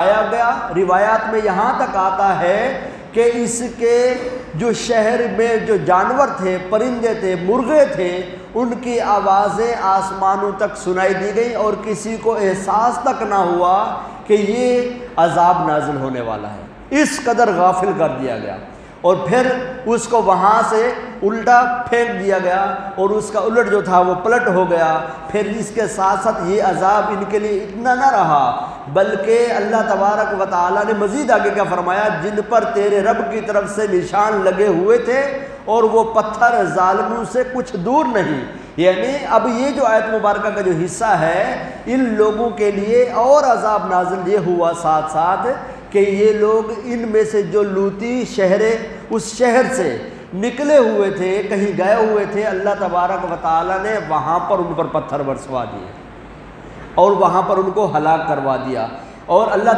آیا گیا۔ روایات میں یہاں تک آتا ہے کہ اس کے جو شہر میں جو جانور تھے، پرندے تھے، مرغے تھے، ان کی آوازیں آسمانوں تک سنائی دی گئی اور کسی کو احساس تک نہ ہوا کہ یہ عذاب نازل ہونے والا ہے، اس قدر غافل کر دیا گیا۔ اور پھر اس کو وہاں سے الٹا پھینک دیا گیا اور اس کا الٹ جو تھا وہ پلٹ ہو گیا۔ پھر اس کے ساتھ ساتھ یہ عذاب ان کے لیے اتنا نہ رہا، بلکہ اللہ تبارک و تعالیٰ نے مزید آگے کیا فرمایا، جن پر تیرے رب کی طرف سے نشان لگے ہوئے تھے اور وہ پتھر ظالموں سے کچھ دور نہیں۔ یعنی اب یہ جو آیت مبارکہ کا جو حصہ ہے، ان لوگوں کے لیے اور عذاب نازل یہ ہوا ساتھ ساتھ کہ یہ لوگ ان میں سے جو لوطی شہر، اس شہر سے نکلے ہوئے تھے، کہیں گئے ہوئے تھے، اللہ تبارک و تعالیٰ نے وہاں پر ان پر پتھر برسوا دیے اور وہاں پر ان کو ہلاک کروا دیا۔ اور اللہ